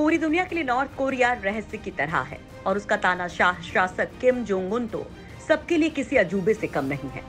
पूरी दुनिया के लिए नॉर्थ कोरिया रहस्य की तरह है और उसका तानाशाह शासक किम जोंग उन तो सबके लिए किसी अजूबे से कम नहीं है।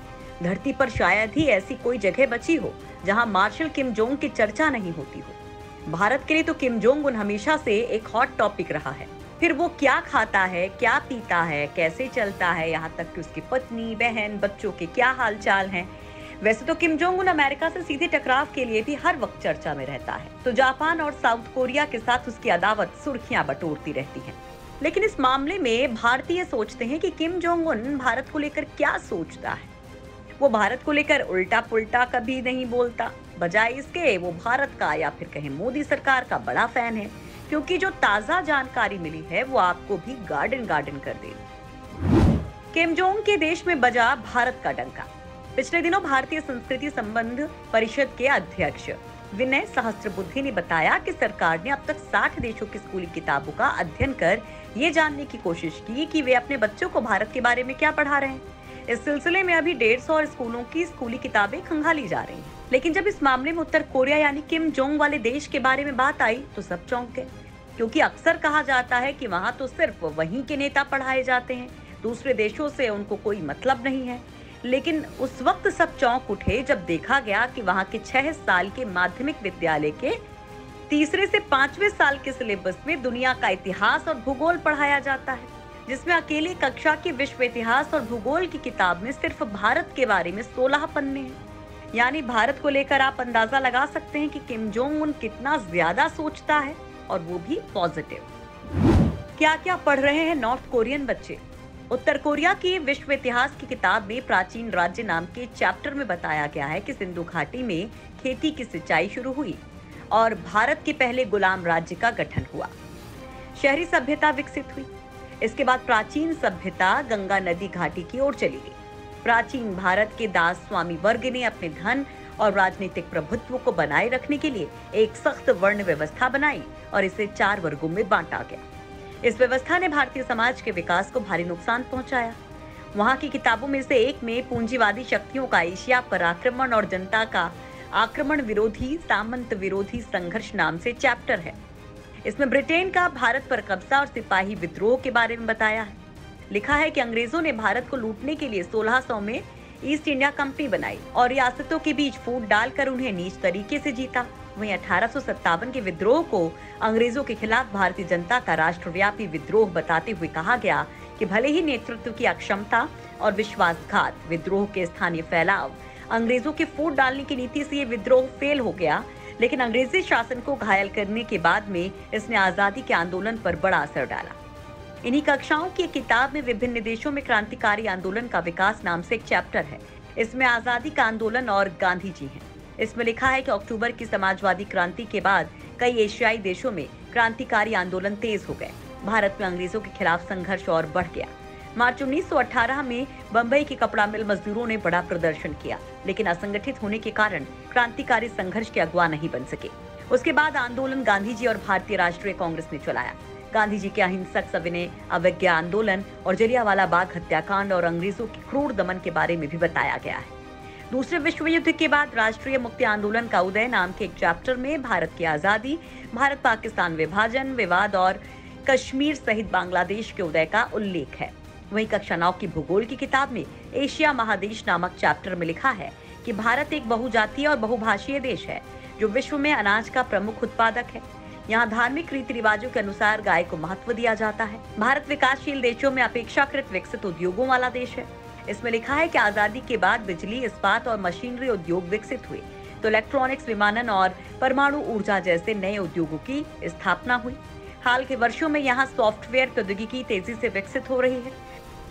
धरती पर शायद ही ऐसी कोई जगह बची हो जहां मार्शल किम जोंग की चर्चा नहीं होती हो। भारत के लिए तो किम जोंग उन हमेशा से एक हॉट टॉपिक रहा है। फिर वो क्या खाता है, क्या पीता है, कैसे चलता है, यहाँ तक कि उसकी पत्नी, बहन, बच्चों के क्या हालचाल हैं। वैसे तो किम जोंग उन अमेरिका से सीधे टकराव के लिए भी हर वक्त चर्चा में रहता है, तो जापान और साउथ कोरिया के साथ उसकी अदावत सुर्खियां बटोरती रहती है। लेकिन इस मामले में भारतीय सोचते हैं कि किम जोंग उन भारत को लेकर क्या सोचता है। वो भारत को लेकर उल्टा पुल्टा कभी नहीं बोलता, बजाय इसके वो भारत का या फिर कहें मोदी सरकार का बड़ा फैन है, क्योंकि जो ताजा जानकारी मिली है वो आपको भी गार्डन कर देगी। किम जोंग के देश में बजा भारत का डंका। पिछले दिनों भारतीय संस्कृति संबंध परिषद के अध्यक्ष विनय सहस्त्रबुद्धे ने बताया कि सरकार ने अब तक 60 देशों की स्कूली किताबों का अध्ययन कर ये जानने की कोशिश की कि वे अपने बच्चों को भारत के बारे में क्या पढ़ा रहे हैं। इस सिलसिले में अभी 150 स्कूलों की स्कूली किताबें खंगाली जा रही हैं। लेकिन जब इस मामले में उत्तर कोरिया यानी किम जोंग वाले देश के बारे में बात आई तो सब चौंक गए, क्योंकि अक्सर कहा जाता है कि वहाँ तो सिर्फ वहीं के नेता पढ़ाए जाते हैं, दूसरे देशों से उनको कोई मतलब नहीं है। लेकिन उस वक्त सब चौंक उठे जब देखा गया कि वहां के 6 साल के माध्यमिक विद्यालय के तीसरे से 5वें साल के सिलेबस में दुनिया का इतिहास और भूगोल पढ़ाया जाता है, जिसमें अकेली कक्षा की विश्व इतिहास और भूगोल की किताब में सिर्फ भारत के बारे में 16 पन्ने हैं। यानी भारत को लेकर आप अंदाजा लगा सकते हैं कि किम जोंग उन कितना ज्यादा सोचता है, और वो भी पॉजिटिव। क्या क्या पढ़ रहे हैं नॉर्थ कोरियन बच्चे। उत्तर कोरिया की विश्व इतिहास की किताब में प्राचीन राज्य नाम के चैप्टर में बताया गया है कि सिंधु घाटी में खेती की सिंचाई शुरू हुई और भारत के पहले गुलाम राज्य का गठन हुआ। शहरी सभ्यता विकसित हुई। इसके बाद प्राचीन सभ्यता गंगा नदी घाटी की ओर चली गई। प्राचीन भारत के दास स्वामी वर्ग ने अपने धन और राजनीतिक प्रभुत्व को बनाए रखने के लिए एक सख्त वर्ण व्यवस्था बनाई और इसे 4 वर्गों में बांटा गया। इस व्यवस्था ने भारतीय समाज के विकास को भारी नुकसान पहुंचाया। वहां की किताबों में से एक में पूंजीवादी शक्तियों का एशिया पर आक्रमण और जनता का आक्रमण विरोधी सामंत विरोधी संघर्ष नाम से चैप्टर है। इसमें ब्रिटेन का भारत पर कब्जा और सिपाही विद्रोह के बारे में बताया है। लिखा है कि अंग्रेजों ने भारत को लूटने के लिए 1600 में ईस्ट इंडिया कंपनी बनाई और रियासतों के बीच फूट डालकर उन्हें नीच तरीके से जीता। वहीं 1857 के विद्रोह को अंग्रेजों के खिलाफ भारतीय जनता का राष्ट्रव्यापी विद्रोह बताते हुए कहा गया कि भले ही नेतृत्व की अक्षमता और विश्वासघात, विद्रोह के स्थानीय फैलाव, अंग्रेजों के फूट डालने की नीति से ये विद्रोह फेल हो गया, लेकिन अंग्रेजी शासन को घायल करने के बाद में इसने आजादी के आंदोलन पर बड़ा असर डाला। इन्हीं कक्षाओं की किताब में विभिन्न देशों में क्रांतिकारी आंदोलन का विकास नाम से एक चैप्टर है। इसमें आजादी का आंदोलन और गांधी जी हैं। इसमें लिखा है कि अक्टूबर की समाजवादी क्रांति के बाद कई एशियाई देशों में क्रांतिकारी आंदोलन तेज हो गए। भारत में अंग्रेजों के खिलाफ संघर्ष और बढ़ गया। मार्च 1918 में बंबई के कपड़ा मिल मजदूरों ने बड़ा प्रदर्शन किया, लेकिन असंगठित होने के कारण क्रांतिकारी संघर्ष के अगुवा नहीं बन सके। उसके बाद आंदोलन गांधी जी और भारतीय राष्ट्रीय कांग्रेस ने चलाया। गांधी जी के अहिंसक सविनय अवज्ञा आंदोलन और जलियांवाला बाग हत्याकांड और अंग्रेजों के क्रूर दमन के बारे में भी बताया गया है। दूसरे विश्व युद्ध के बाद राष्ट्रीय मुक्ति आंदोलन का उदय नाम के एक चैप्टर में भारत की आजादी, भारत पाकिस्तान विभाजन, विवाद और कश्मीर सहित बांग्लादेश के उदय का उल्लेख है। वहीं कक्षा 9 की भूगोल की किताब में एशिया महादेश नामक चैप्टर में लिखा है कि भारत एक बहुजातीय और बहुभाषीय देश है जो विश्व में अनाज का प्रमुख उत्पादक है। यहाँ धार्मिक रीति रिवाजों के अनुसार गाय को महत्व दिया जाता है। भारत विकासशील देशों में अपेक्षाकृत विकसित उद्योगों वाला देश है। इसमें लिखा है कि आजादी के बाद बिजली, इस्पात और मशीनरी उद्योग विकसित हुए तो इलेक्ट्रॉनिक्स, विमानन और परमाणु ऊर्जा जैसे नए उद्योगों की स्थापना हुई। हाल के वर्षों में यहाँ सॉफ्टवेयर प्रौद्योगिकी तेजी से विकसित हो रही है।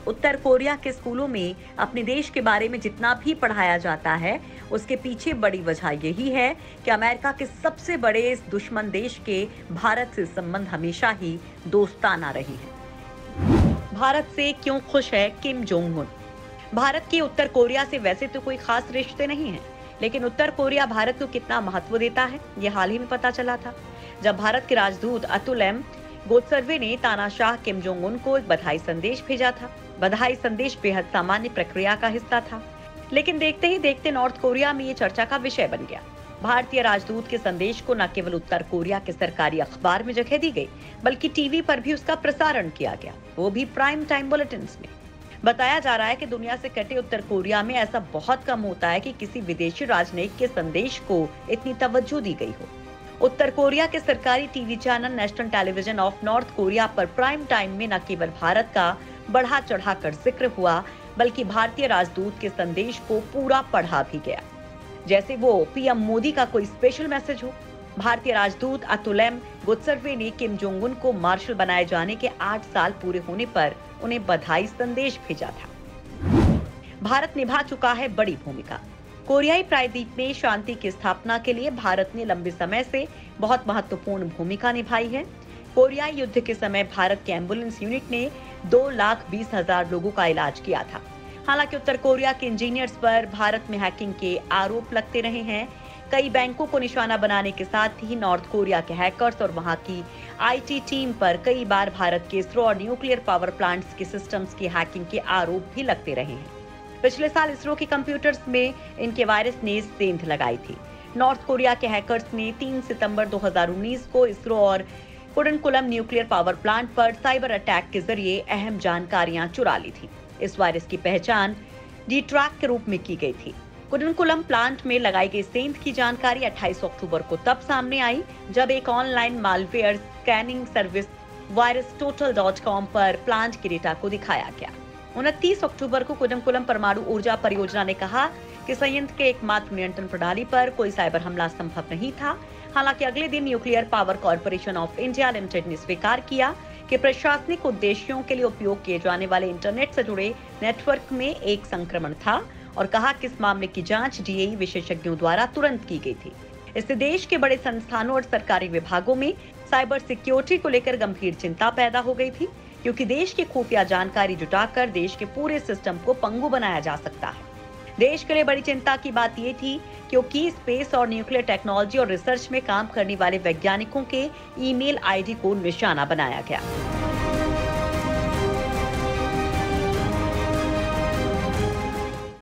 उत्तर कोरिया के स्कूलों में अपने देश के बारे में जितना भी पढ़ाया जाता है, उसके पीछे बड़ी वजह यही है कि अमेरिका के सबसे बड़े इस दुश्मन देश के भारत से संबंध हमेशा ही दोस्ताना रहे हैं। भारत से क्यों खुश है किम जोंग उन। भारत के उत्तर कोरिया से वैसे तो कोई खास रिश्ते नहीं हैं, लेकिन उत्तर कोरिया भारत को कितना महत्व देता है ये हाल ही में पता चला था, जब भारत के राजदूत अतुल एम गोत्सर्वे ने तानाशाह किम जोंग उन को एक बधाई संदेश भेजा था। बधाई संदेश बेहद सामान्य प्रक्रिया का हिस्सा था, लेकिन देखते ही देखते नॉर्थ कोरिया में ये चर्चा का विषय बन गया। भारतीय राजदूत के संदेश को न केवल उत्तर कोरिया के सरकारी अखबार में जगह दी गई, बल्कि टीवी पर भी उसका प्रसारण किया गया, वो भी प्राइम टाइम बुलेटिन्स में। बताया जा रहा है कि दुनिया से कटे उत्तर कोरिया में ऐसा बहुत कम होता है कि किसी विदेशी राजनयिक के संदेश को इतनी तवज्जो दी गई हो। उत्तर कोरिया के सरकारी TV channel national television of north Korea पर प्राइम टाइम में न केवल भारत का बढ़ा चढ़ाकर जिक्र हुआ, बल्कि भारतीय राजदूत के संदेश को पूरा पढ़ा भी गया, जैसे वो पीएम मोदी का कोई स्पेशल मैसेज हो। भारतीय राजदूत अतुलम गुत्सर्वे ने किम जोंग उन को मार्शल बनाए जाने के 8 साल पूरे होने पर उन्हें बधाई संदेश भेजा था। भारत निभा चुका है बड़ी भूमिका। कोरियाई प्रायद्वीप में शांति की स्थापना के लिए भारत ने लंबे समय से बहुत महत्वपूर्ण भूमिका निभाई है। कोरियाई युद्ध के समय भारत के एम्बुलेंस यूनिट ने 2,20,000 लोगों का इलाज किया था। हालांकि उत्तर कोरिया के इंजीनियर्स पर भारत में हैकिंग के आरोप लगते रहे हैं। कई बैंकों को निशाना बनाने के साथ ही नॉर्थ कोरिया के हैकर्स और वहां की आईटी टीम पर कई बार भारत के इसरो और न्यूक्लियर पावर प्लांट्स के सिस्टम्स की हैकिंग के आरोप भी लगते रहे हैं। पिछले साल इसरो के कंप्यूटर्स में इनके वायरस ने सेंध लगाई थी। नॉर्थ कोरिया के हैकर्स ने 3 सितंबर 2019 को इसरो और कुडनकुलम न्यूक्लियर पावर प्लांट पर साइबर अटैक के जरिए अहम जानकारियां चुरा ली थी। इस वायरस की पहचान डी-ट्रैक के रूप में की गई थी। कुडनकुलम प्लांट में लगाई गई सेंध की जानकारी 28 अक्टूबर को तब सामने आई जब एक online malware scanning service virustotal.com पर प्लांट के डेटा को दिखाया गया। 29 अक्टूबर को कुडनकुलम परमाणु ऊर्जा परियोजना ने कहा कि संयंत्र के एकमात्र नियंत्रण प्रणाली पर कोई साइबर हमला संभव नहीं था। हालांकि अगले दिन nuclear power corporation of India limited ने स्वीकार किया कि प्रशासनिक उद्देश्यों के लिए उपयोग किए जाने वाले इंटरनेट से जुड़े नेटवर्क में एक संक्रमण था और कहा कि इस मामले की जांच डीएई विशेषज्ञों द्वारा तुरंत की गई थी। इससे देश के बड़े संस्थानों और सरकारी विभागों में साइबर सिक्योरिटी को लेकर गंभीर चिंता पैदा हो गई थी, क्योंकि देश की खुफिया जानकारी जुटाकर देश के पूरे सिस्टम को पंगु बनाया जा सकता है। देश के लिए बड़ी चिंता की बात ये थी क्योंकि स्पेस और न्यूक्लियर टेक्नोलॉजी और रिसर्च में काम करने वाले वैज्ञानिकों के ईमेल आईडी को निशाना बनाया गया।